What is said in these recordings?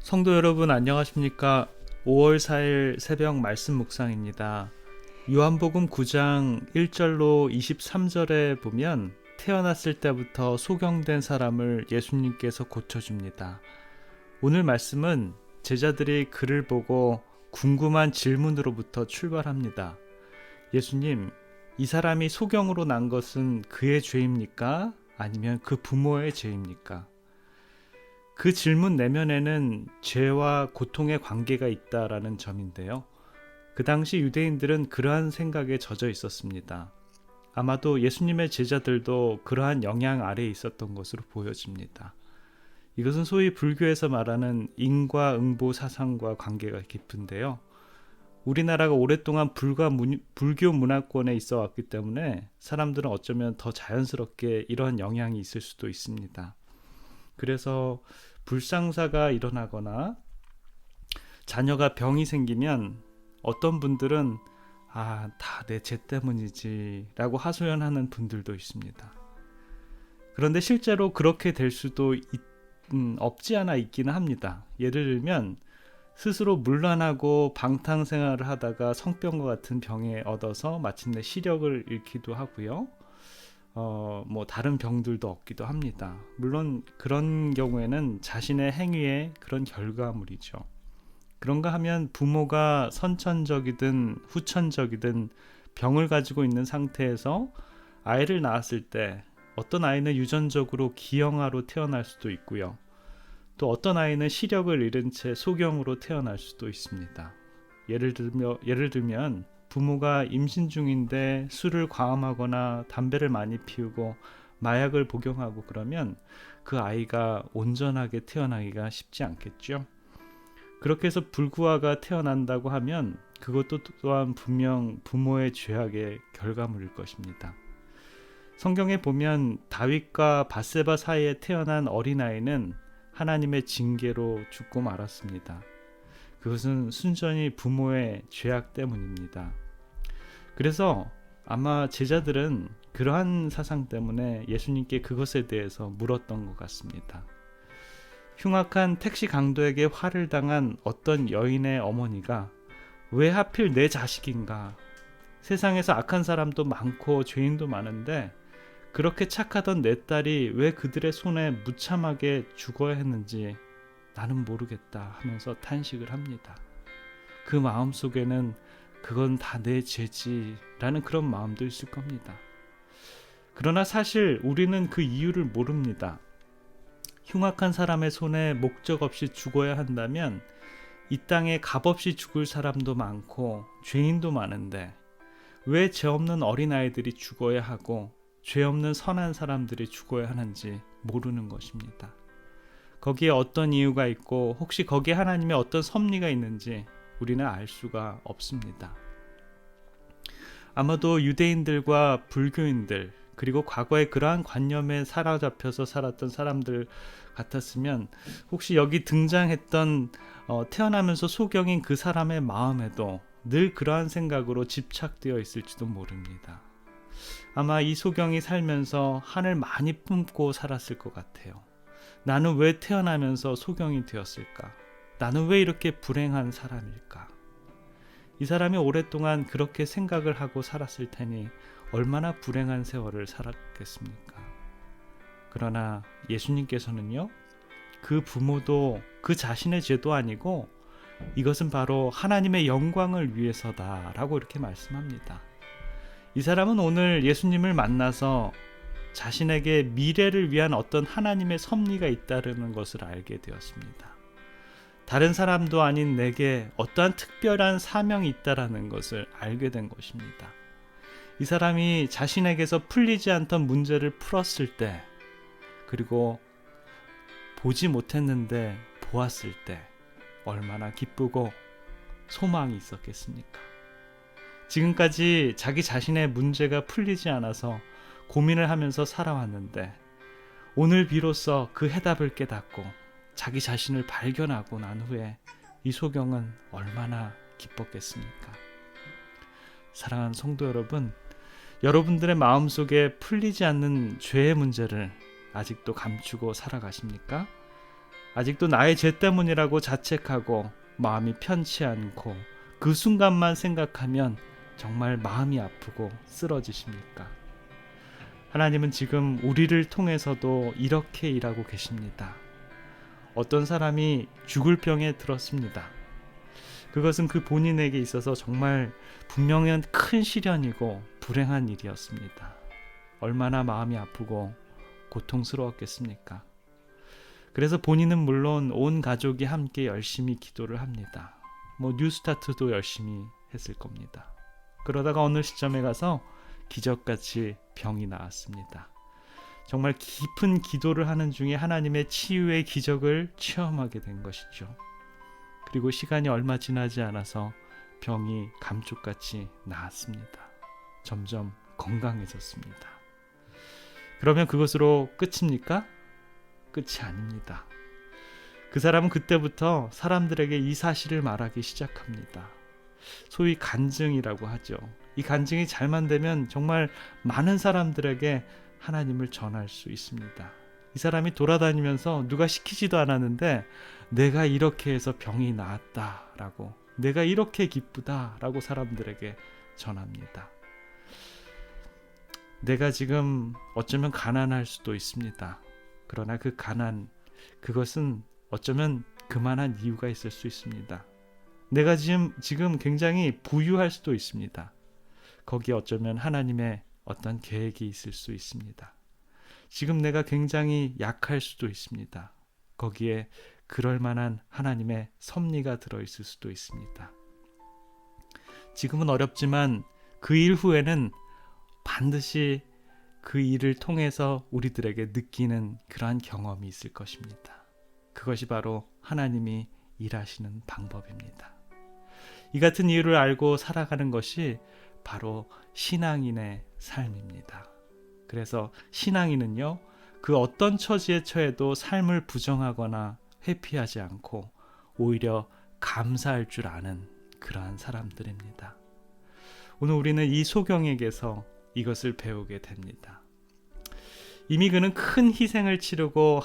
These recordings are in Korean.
성도 여러분 안녕하십니까? 5월 4일 새벽 말씀 묵상입니다. 요한복음 9장 1절로 23절에 보면 태어났을 때부터 소경된 사람을 예수님께서 고쳐줍니다. 오늘 말씀은 제자들이 그를 보고 궁금한 질문으로부터 출발합니다. 예수님, 이 사람이 소경으로 난 것은 그의 죄입니까? 아니면 그 부모의 죄입니까? 그 질문 내면에는 죄와 고통의 관계가 있다라는 점인데요. 그 당시 유대인들은 그러한 생각에 젖어 있었습니다. 아마도 예수님의 제자들도 그러한 영향 아래에 있었던 것으로 보여집니다. 이것은 소위 불교에서 말하는 인과응보 사상과 관계가 깊은데요. 우리나라가 오랫동안 불교 문화권에 있어 왔기 때문에 사람들은 어쩌면 더 자연스럽게 이런 영향이 있을 수도 있습니다. 그래서 불상사가 일어나거나 자녀가 병이 생기면 어떤 분들은 다 내 죄 때문이지 라고 하소연하는 분들도 있습니다. 그런데 실제로 그렇게 될 수도 없지 않아 있기는 합니다. 예를 들면 스스로 문란하고 방탕생활을 하다가 성병과 같은 병에 얻어서 마침내 시력을 잃기도 하고요. 다른 병들도 얻기도 합니다. 물론 그런 경우에는 자신의 행위의 그런 결과물이죠. 그런가 하면 부모가 선천적이든 후천적이든 병을 가지고 있는 상태에서 아이를 낳았을 때 어떤 아이는 유전적으로 기형아로 태어날 수도 있고요. 또 어떤 아이는 시력을 잃은 채 소경으로 태어날 수도 있습니다. 예를 들면 부모가 임신 중인데 술을 과음하거나 담배를 많이 피우고 마약을 복용하고 그러면 그 아이가 온전하게 태어나기가 쉽지 않겠죠. 그렇게 해서 불구아가 태어난다고 하면 그것도 또한 분명 부모의 죄악의 결과물일 것입니다. 성경에 보면 다윗과 밧세바 사이에 태어난 어린아이는 하나님의 징계로 죽고 말았습니다. 그것은 순전히 부모의 죄악 때문입니다. 그래서 아마 제자들은 그러한 사상 때문에 예수님께 그것에 대해서 물었던 것 같습니다. 흉악한 택시 강도에게 화를 당한 어떤 여인의 어머니가 왜 하필 내 자식인가? 세상에서 악한 사람도 많고 죄인도 많은데 그렇게 착하던 내 딸이 왜 그들의 손에 무참하게 죽어야 했는지 나는 모르겠다 하면서 탄식을 합니다. 그 마음 속에는 그건 다 내 죄지 라는 그런 마음도 있을 겁니다. 그러나 사실 우리는 그 이유를 모릅니다. 흉악한 사람의 손에 목적 없이 죽어야 한다면 이 땅에 값없이 죽을 사람도 많고 죄인도 많은데 왜 죄 없는 어린아이들이 죽어야 하고 죄 없는 선한 사람들이 죽어야 하는지 모르는 것입니다. 거기에 어떤 이유가 있고 혹시 거기에 하나님의 어떤 섭리가 있는지 우리는 알 수가 없습니다. 아마도 유대인들과 불교인들 그리고 과거에 그러한 관념에 사로잡혀서 살았던 사람들 같았으면 혹시 여기 등장했던 태어나면서 소경인 그 사람의 마음에도 늘 그러한 생각으로 집착되어 있을지도 모릅니다. 아마 이 소경이 살면서 한을 많이 품고 살았을 것 같아요. 나는 왜 태어나면서 소경이 되었을까? 나는 왜 이렇게 불행한 사람일까? 이 사람이 오랫동안 그렇게 생각을 하고 살았을 테니 얼마나 불행한 세월을 살았겠습니까? 그러나 예수님께서는요, 그 부모도 그 자신의 죄도 아니고 이것은 바로 하나님의 영광을 위해서다라고 이렇게 말씀합니다. 이 사람은 오늘 예수님을 만나서 자신에게 미래를 위한 어떤 하나님의 섭리가 있다는 것을 알게 되었습니다. 다른 사람도 아닌 내게 어떠한 특별한 사명이 있다는 것을 알게 된 것입니다. 이 사람이 자신에게서 풀리지 않던 문제를 풀었을 때, 그리고 보지 못했는데 보았을 때 얼마나 기쁘고 소망이 있었겠습니까? 지금까지 자기 자신의 문제가 풀리지 않아서 고민을 하면서 살아왔는데 오늘 비로소 그 해답을 깨닫고 자기 자신을 발견하고 난 후에 이 소경은 얼마나 기뻤겠습니까? 사랑하는 성도 여러분, 여러분들의 마음속에 풀리지 않는 죄의 문제를 아직도 감추고 살아가십니까? 아직도 나의 죄 때문이라고 자책하고 마음이 편치 않고 그 순간만 생각하면 정말 마음이 아프고 쓰러지십니까? 하나님은 지금 우리를 통해서도 이렇게 일하고 계십니다. 어떤 사람이 죽을 병에 들었습니다. 그것은 그 본인에게 있어서 정말 분명한 큰 시련이고 불행한 일이었습니다. 얼마나 마음이 아프고 고통스러웠겠습니까? 그래서 본인은 물론 온 가족이 함께 열심히 기도를 합니다. 뉴스타트도 열심히 했을 겁니다. 그러다가 어느 시점에 가서 기적같이 병이 나았습니다. 정말 깊은 기도를 하는 중에 하나님의 치유의 기적을 체험하게 된 것이죠. 그리고 시간이 얼마 지나지 않아서 병이 감쪽같이 나았습니다. 점점 건강해졌습니다. 그러면 그것으로 끝입니까? 끝이 아닙니다. 그 사람은 그때부터 사람들에게 이 사실을 말하기 시작합니다. 소위 간증이라고 하죠. 이 간증이 잘만 되면 정말 많은 사람들에게 하나님을 전할 수 있습니다. 이 사람이 돌아다니면서 누가 시키지도 않았는데 내가 이렇게 해서 병이 나았다라고, 내가 이렇게 기쁘다라고 사람들에게 전합니다. 내가 지금 어쩌면 가난할 수도 있습니다. 그러나 그 가난, 그것은 어쩌면 그만한 이유가 있을 수 있습니다. 내가 지금 굉장히 부유할 수도 있습니다. 거기에 어쩌면 하나님의 어떤 계획이 있을 수 있습니다. 지금 내가 굉장히 약할 수도 있습니다. 거기에 그럴 만한 하나님의 섭리가 들어있을 수도 있습니다. 지금은 어렵지만 그 일 후에는 반드시 그 일을 통해서 우리들에게 느끼는 그러한 경험이 있을 것입니다. 그것이 바로 하나님이 일하시는 방법입니다. 이 같은 이유를 알고 살아가는 것이 바로 신앙인의 삶입니다. 그래서 신앙인은요, 그 어떤 처지에 처해도 삶을 부정하거나 회피하지 않고 오히려 감사할 줄 아는 그러한 사람들입니다. 오늘 우리는 이 소경에게서 이것을 배우게 됩니다. 이미 그는 큰 희생을 치르고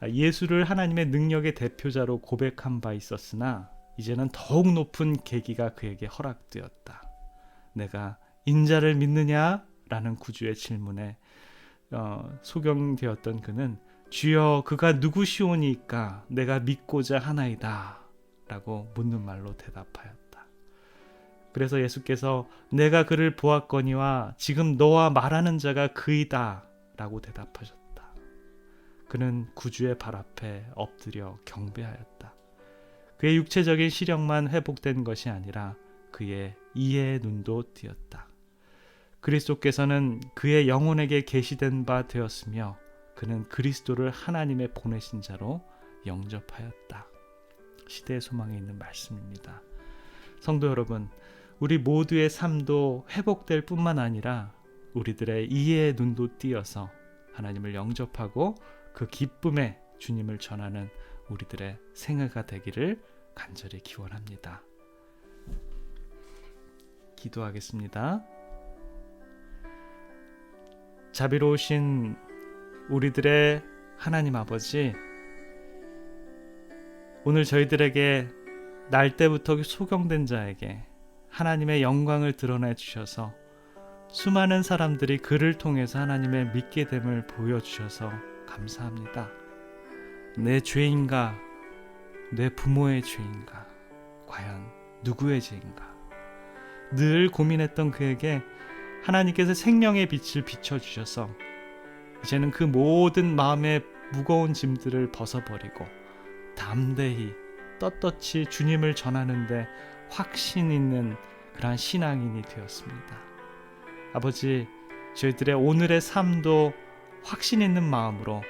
예수를 하나님의 능력의 대표자로 고백한 바 있었으나 이제는 더욱 높은 계기가 그에게 허락되었다. 내가 인자를 믿느냐? 라는 구주의 질문에 소경되었던 그는 주여 그가 누구시오니까 내가 믿고자 하나이다 라고 묻는 말로 대답하였다. 그래서 예수께서 내가 그를 보았거니와 지금 너와 말하는 자가 그이다 라고 대답하셨다. 그는 구주의 발 앞에 엎드려 경배하였다. 그의 육체적인 시력만 회복된 것이 아니라 그의 이해의 눈도 띄었다. 그리스도께서는 그의 영혼에게 계시된 바 되었으며 그는 그리스도를 하나님의 보내신 자로 영접하였다. 시대의 소망에 있는 말씀입니다. 성도 여러분, 우리 모두의 삶도 회복될 뿐만 아니라 우리들의 이해의 눈도 띄어서 하나님을 영접하고 그 기쁨에 주님을 전하는 우리들의 생애가 되기를 간절히 기원합니다. 기도하겠습니다. 자비로우신 우리들의 하나님 아버지, 오늘 저희들에게 날 때부터 소경된 자에게 하나님의 영광을 드러내 주셔서 수많은 사람들이 그를 통해서 하나님의 믿게 됨을 보여주셔서 감사합니다. 내 죄인가? 내 부모의 죄인가? 과연 누구의 죄인가? 늘 고민했던 그에게 하나님께서 생명의 빛을 비춰주셔서 이제는 그 모든 마음의 무거운 짐들을 벗어버리고 담대히 떳떳이 주님을 전하는데 확신 있는 그러한 신앙인이 되었습니다. 아버지, 저희들의 오늘의 삶도 확신 있는 마음으로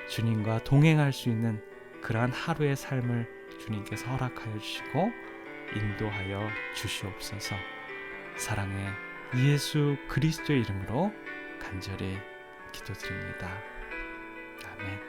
주님과 동행할 수 있는 그러한 하루의 삶을 주님께서 허락하여 주시고 인도하여 주시옵소서. 사랑의 예수 그리스도의 이름으로 간절히 기도드립니다. 아멘.